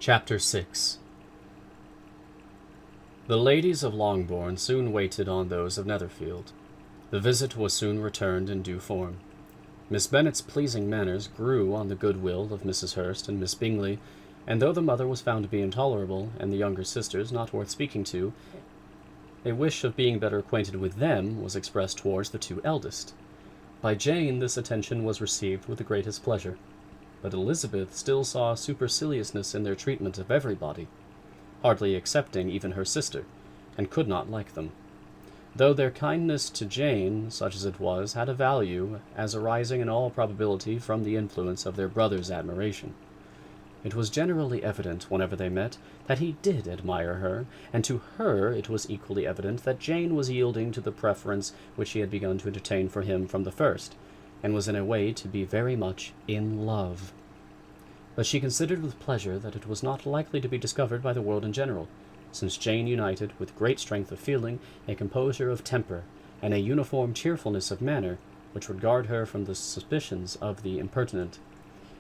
Chapter 6. The ladies of Longbourn soon waited on those of Netherfield. The visit was soon returned in due form. Miss Bennet's pleasing manners grew on the good-will of Mrs. Hurst and Miss Bingley, and though the mother was found to be intolerable, and the younger sisters not worth speaking to, a wish of being better acquainted with them was expressed towards the two eldest. By Jane this attention was received with the greatest pleasure, but Elizabeth still saw superciliousness in their treatment of everybody, hardly excepting even her sister, and could not like them, though their kindness to Jane, such as it was, had a value, as arising in all probability from the influence of their brother's admiration. It was generally evident, whenever they met, that he did admire her, and to her it was equally evident that Jane was yielding to the preference which he had begun to entertain for him from the first, and was in a way to be very much in love. But she considered with pleasure that it was not likely to be discovered by the world in general, since Jane united, with great strength of feeling, a composure of temper, and a uniform cheerfulness of manner, which would guard her from the suspicions of the impertinent.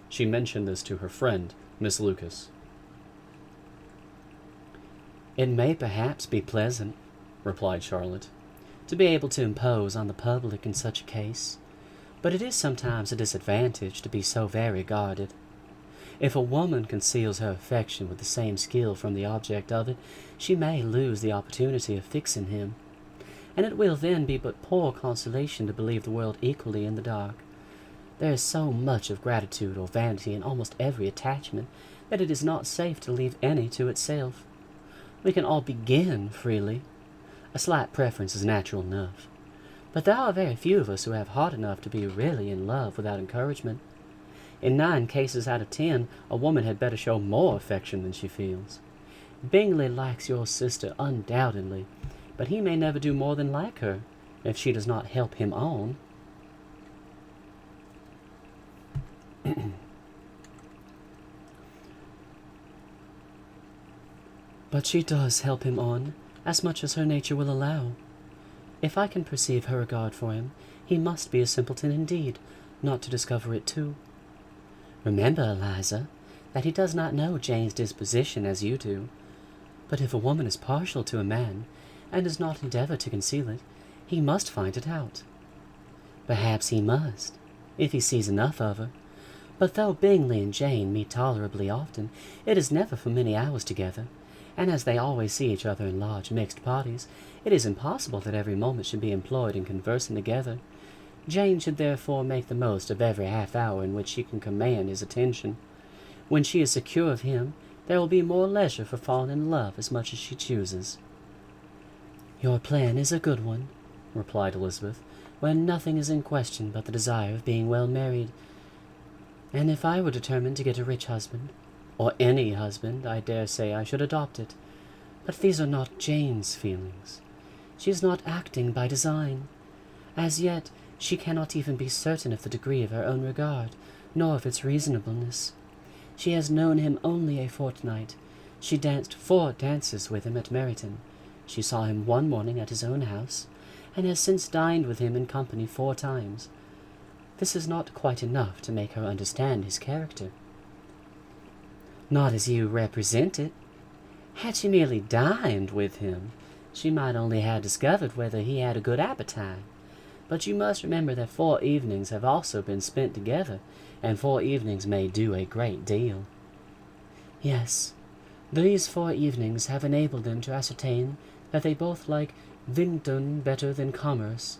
She mentioned this to her friend, Miss Lucas. "It may perhaps be pleasant," replied Charlotte, "to be able to impose on the public in such a case, but it is sometimes a disadvantage to be so very guarded. If a woman conceals her affection with the same skill from the object of it, she may lose the opportunity of fixing him, and it will then be but poor consolation to believe the world equally in the dark. There is so much of gratitude or vanity in almost every attachment that it is not safe to leave any to itself. We can all begin freely. A slight preference is natural enough, but there are very few of us who have heart enough to be really in love without encouragement. In 9 cases out of 10, a woman had better show more affection than she feels. Bingley likes your sister undoubtedly, but he may never do more than like her, if she does not help him on." "But she does help him on, as much as her nature will allow. If I can perceive her regard for him, he must be a simpleton indeed, not to discover it too. Remember, Eliza, that he does not know Jane's disposition as you do. But if a woman is partial to a man, and does not endeavor to conceal it, he must find it out. Perhaps he must, if he sees enough of her. But though Bingley and Jane meet tolerably often, it is never for many hours together, and as they always see each other in large mixed parties, it is impossible that every moment should be employed in conversing together. Jane should therefore make the most of every half-hour in which she can command his attention. When she is secure of him, there will be more leisure for falling in love as much as she chooses." "Your plan is a good one," replied Elizabeth, "when nothing is in question but the desire of being well married. And if I were determined to get a rich husband, or any husband, I dare say I should adopt it. But these are not Jane's feelings. She is not acting by design. As yet, she cannot even be certain of the degree of her own regard, nor of its reasonableness. She has known him only a fortnight. She danced 4 dances with him at Meryton. She saw him one morning at his own house, and has since dined with him in company 4 times. This is not quite enough to make her understand his character." "Not as you represent it. Had she merely dined with him, she might only have discovered whether he had a good appetite. But you must remember that 4 evenings have also been spent together, and 4 evenings may do a great deal." "Yes, these 4 evenings have enabled them to ascertain that they both like Vintern better than commerce.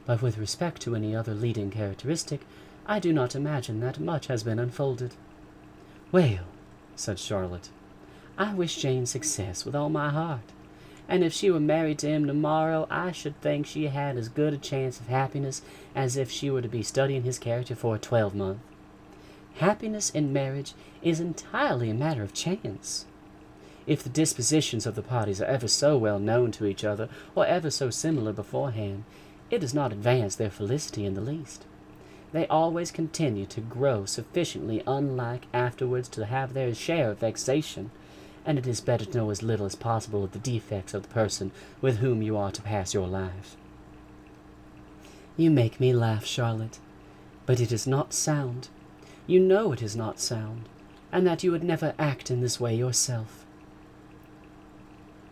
But with respect to any other leading characteristic, I do not imagine that much has been unfolded." "Well," said Charlotte, "I wish Jane success with all my heart, and if she were married to him tomorrow, I should think she had as good a chance of happiness as if she were to be studying his character for a 12-month. Happiness in marriage is entirely a matter of chance. If the dispositions of the parties are ever so well known to each other, or ever so similar beforehand, it does not advance their felicity in the least. They always continue to grow sufficiently unlike afterwards to have their share of vexation, and it is better to know as little as possible of the defects of the person with whom you are to pass your life." "You make me laugh, Charlotte, but it is not sound. You know it is not sound. and that you would never act in this way yourself."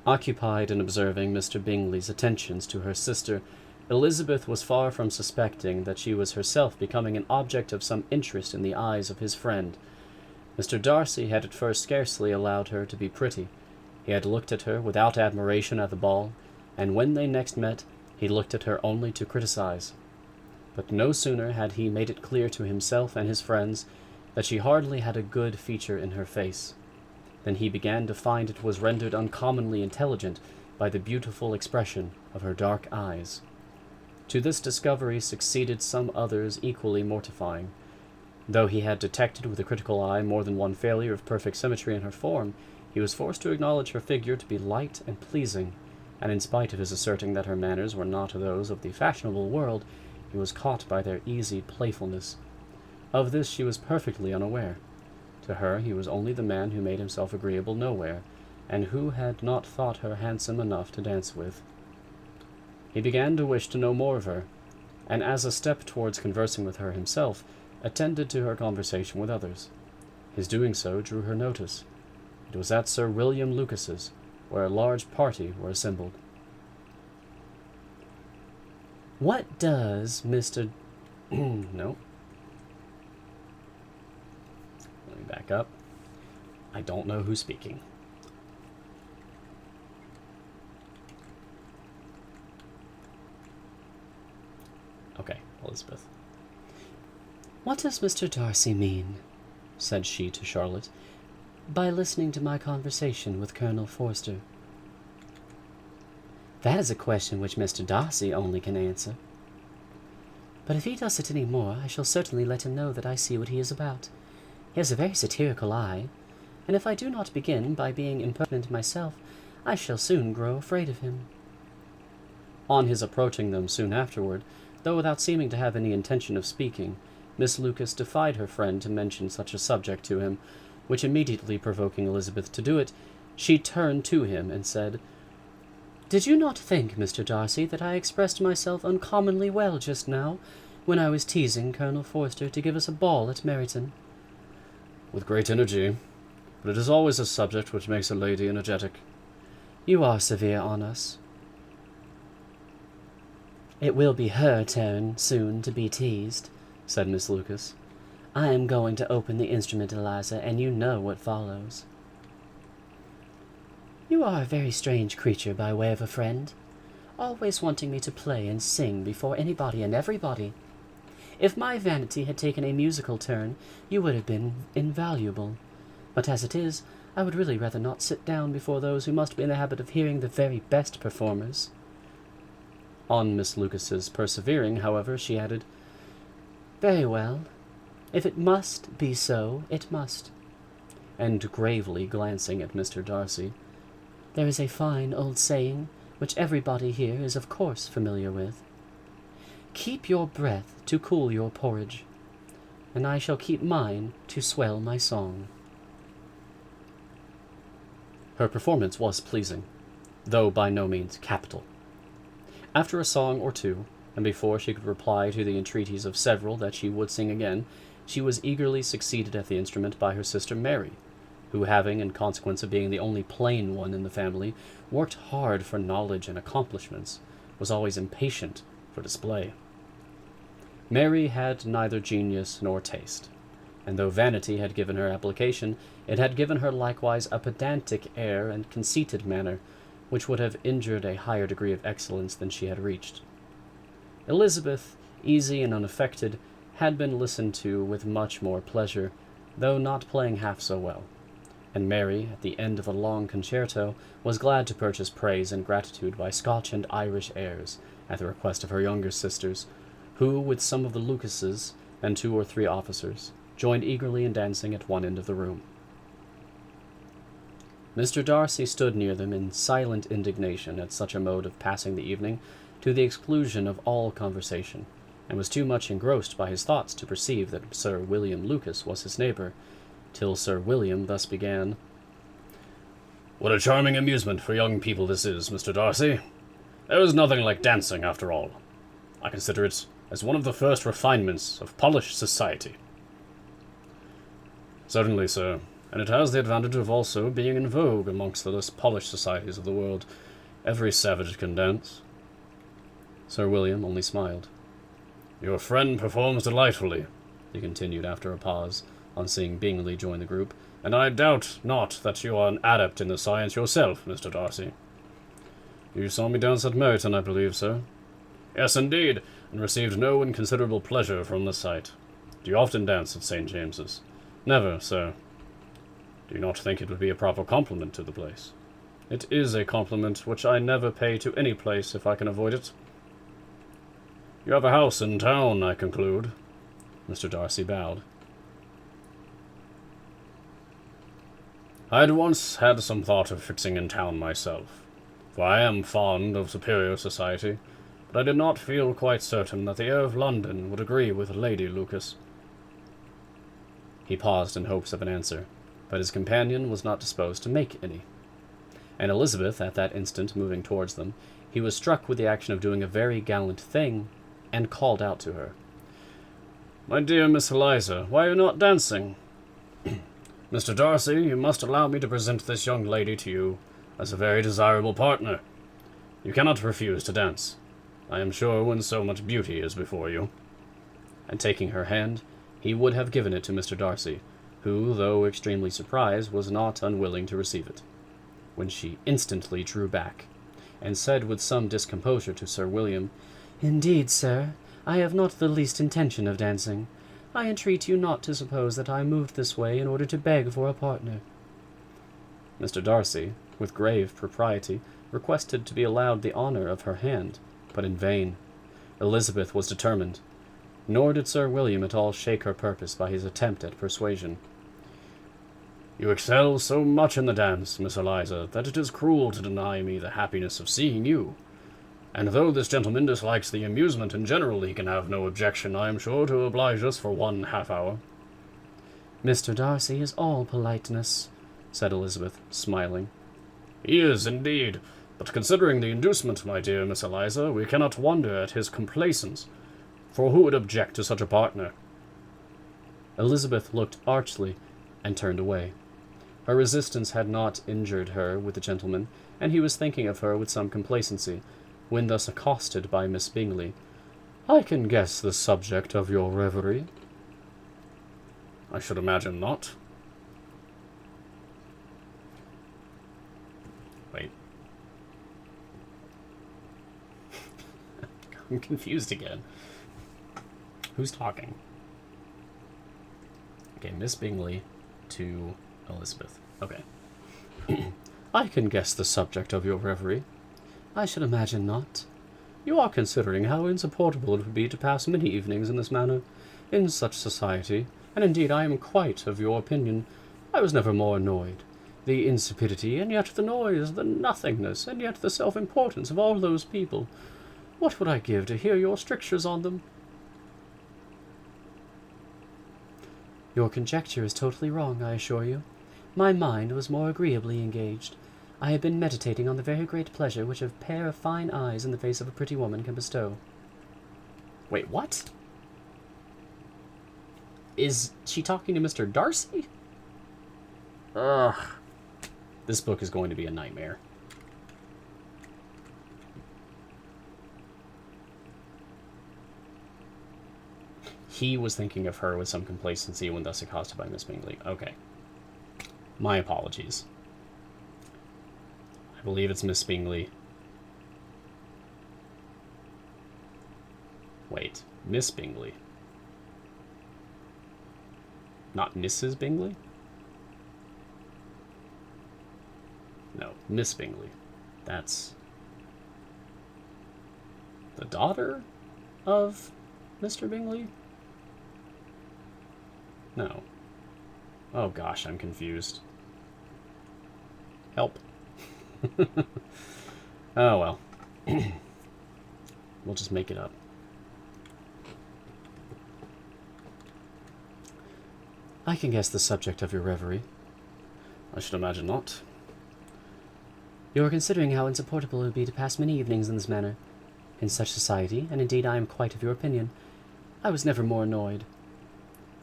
Occupied in observing Mr. Bingley's attentions to her sister, Elizabeth was far from suspecting that she was herself becoming an object of some interest in the eyes of his friend. Mr. Darcy had at first scarcely allowed her to be pretty. He had looked at her without admiration at the ball, and when they next met, he looked at her only to criticize. But no sooner had he made it clear to himself and his friends that she hardly had a good feature in her face, than he began to find it was rendered uncommonly intelligent by the beautiful expression of her dark eyes. To this discovery succeeded some others equally mortifying. Though he had detected with a critical eye more than one failure of perfect symmetry in her form, he was forced to acknowledge her figure to be light and pleasing, and in spite of his asserting that her manners were not those of the fashionable world, he was caught by their easy playfulness. Of this she was perfectly unaware. To her he was only the man who made himself agreeable nowhere, and who had not thought her handsome enough to dance with. He began to wish to know more of her, and as a step towards conversing with her himself, attended to her conversation with others. His doing so drew her notice. It was at Sir William Lucas's, where a large party were assembled. "What does Mr. No. Let me back up. I don't know who's speaking. Okay, Elizabeth. What does Mr. Darcy mean," said she to Charlotte, "by listening to my conversation with Colonel Forster?" "That is a question which Mr. Darcy only can answer. But if he does it any more, I shall certainly let him know that I see what he is about. He has a very satirical eye, and if I do not begin by being impertinent myself, I shall soon grow afraid of him." On his approaching them soon afterward, though without seeming to have any intention of speaking, Miss Lucas defied her friend to mention such a subject to him, which immediately provoking Elizabeth to do it, she turned to him and said, "Did you not think, Mr. Darcy, that I expressed myself uncommonly well just now, when I was teasing Colonel Forster to give us a ball at Meryton?" "With great energy, but it is always a subject which makes a lady energetic." "You are severe on us." "It will be her turn soon to be teased," said Miss Lucas. "I am going to open the instrument, Eliza, and you know what follows." "You are a very strange creature by way of a friend, always wanting me to play and sing before anybody and everybody. If my vanity had taken a musical turn, you would have been invaluable. But as it is, I would really rather not sit down before those who must be in the habit of hearing the very best performers." On Miss Lucas's persevering, however, she added, "Very well. If it must be so, it must." And gravely glancing at Mr. Darcy, "There is a fine old saying, which everybody here is of course familiar with. Keep your breath to cool your porridge, and I shall keep mine to swell my song." Her performance was pleasing, though by no means capital. After a song or two, and before she could reply to the entreaties of several that she would sing again, she was eagerly succeeded at the instrument by her sister Mary, who, having, in consequence of being the only plain one in the family, worked hard for knowledge and accomplishments, was always impatient for display. Mary had neither genius nor taste, and though vanity had given her application, it had given her likewise a pedantic air and conceited manner, which would have injured a higher degree of excellence than she had reached. Elizabeth, easy and unaffected, had been listened to with much more pleasure, though not playing half so well, and Mary, at the end of a long concerto, was glad to purchase praise and gratitude by Scotch and Irish airs, at the request of her younger sisters, who, with some of the Lucases and 2 or 3 officers, joined eagerly in dancing at one end of the room. Mr. Darcy stood near them in silent indignation at such a mode of passing the evening, to the exclusion of all conversation, and was too much engrossed by his thoughts to perceive that Sir William Lucas was his neighbour, till Sir William thus began, "What a charming amusement for young people this is, Mr. Darcy! There is nothing like dancing, after all. I consider it as one of the first refinements of polished society." Certainly, sir, and it has the advantage of also being in vogue amongst the less polished societies of the world. Every savage can dance. Sir William only smiled. Your friend performs delightfully, he continued after a pause, on seeing Bingley join the group, and I doubt not that you are an adept in the science yourself, Mr. Darcy. You saw me dance at Meryton, I believe, sir? Yes, indeed, and received no inconsiderable pleasure from the sight. Do you often dance at St. James's? Never, sir. Do you not think it would be a proper compliment to the place? It is a compliment which I never pay to any place if I can avoid it. You have a house in town, I conclude. Mr. Darcy bowed. I had once had some thought of fixing in town myself, for I am fond of superior society, but I did not feel quite certain that the air of London would agree with Lady Lucas. He paused in hopes of an answer, but his companion was not disposed to make any. And Elizabeth, at that instant moving towards them, he was struck with the action of doing a very gallant thing, and called out to her. My dear Miss Eliza, why are you not dancing? Mr. Darcy, you must allow me to present this young lady to you as a very desirable partner. You cannot refuse to dance, I am sure, when so much beauty is before you. And taking her hand, he would have given it to Mr. Darcy, who, though extremely surprised, was not unwilling to receive it, when she instantly drew back, and said with some discomposure to Sir William, Indeed, sir, I have not the least intention of dancing. I entreat you not to suppose that I moved this way in order to beg for a partner. Mr. Darcy, with grave propriety, requested to be allowed the honour of her hand, but in vain. Elizabeth was determined, nor did Sir William at all shake her purpose by his attempt at persuasion. You excel so much in the dance, Miss Eliza, that it is cruel to deny me the happiness of seeing you. And though this gentleman dislikes the amusement in general, he can have no objection, I am sure, to oblige us for 1/2 hour. Mr. Darcy is all politeness, said Elizabeth, smiling. He is, indeed, but considering the inducement, my dear Miss Eliza, we cannot wonder at his complaisance, for who would object to such a partner? Elizabeth looked archly, and turned away. Her resistance had not injured her with the gentleman, and he was thinking of her with some complacency, when thus accosted by Miss Bingley. I can guess the subject of your reverie. I should imagine not. Wait. I'm confused again. Who's talking? Okay, Miss Bingley to Elizabeth. Okay. I can guess the subject of your reverie. I should imagine not. You are considering how insupportable it would be to pass many evenings in this manner, in such society, and indeed I am quite of your opinion. I was never more annoyed. The insipidity, and yet the noise, the nothingness, and yet the self-importance of all those people. What would I give to hear your strictures on them? Your conjecture is totally wrong, I assure you. My mind was more agreeably engaged. I had been meditating on the very great pleasure which a pair of fine eyes in the face of a pretty woman can bestow. Wait, what? Is she talking to Mr. Darcy? Ugh. This book is going to be a nightmare. He was thinking of her with some complacency when thus accosted by Miss Bingley. Okay. My apologies. I believe it's Miss Bingley. Wait, Miss Bingley. Not Mrs. Bingley? No, Miss Bingley. That's the daughter of Mr. Bingley? No. Oh gosh, I'm confused. Help. Oh well. We'll just make it up. I can guess the subject of your reverie. I should imagine not. You are considering how insupportable it would be to pass many evenings in this manner, in such society, and indeed I am quite of your opinion. I was never more annoyed.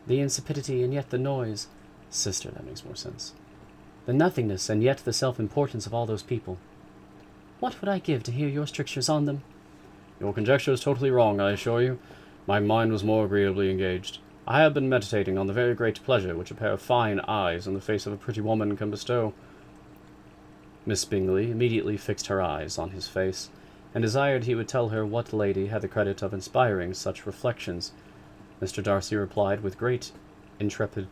The insipidity, and yet the noise, Sister, that makes more sense. The nothingness and yet the self-importance of all those people. What would I give to hear your strictures on them? Your conjecture is totally wrong, I assure you. My mind was more agreeably engaged. I have been meditating on the very great pleasure which a pair of fine eyes in the face of a pretty woman can bestow. Miss Bingley immediately fixed her eyes on his face, and desired he would tell her what lady had the credit of inspiring such reflections. Mr. Darcy replied with great intrepidity.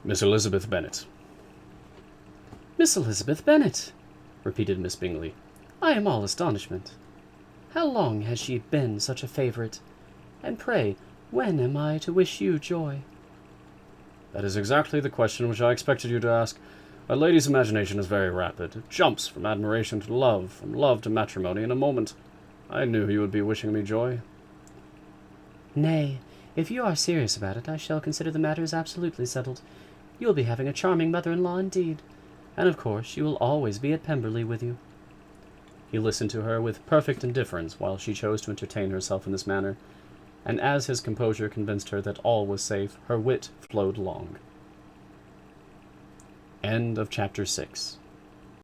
Miss Elizabeth Bennet. Miss Elizabeth Bennet, repeated Miss Bingley. I am all astonishment. How long has she been such a favourite? And pray, when am I to wish you joy? That is exactly the question which I expected you to ask. A lady's imagination is very rapid. It jumps from admiration to love, from love to matrimony in a moment. I knew you would be wishing me joy. Nay, if you are serious about it, I shall consider the matter as absolutely settled. You will be having a charming mother-in-law indeed, and of course she will always be at Pemberley with you. He listened to her with perfect indifference while she chose to entertain herself in this manner, and as his composure convinced her that all was safe, her wit flowed long. End of chapter 6.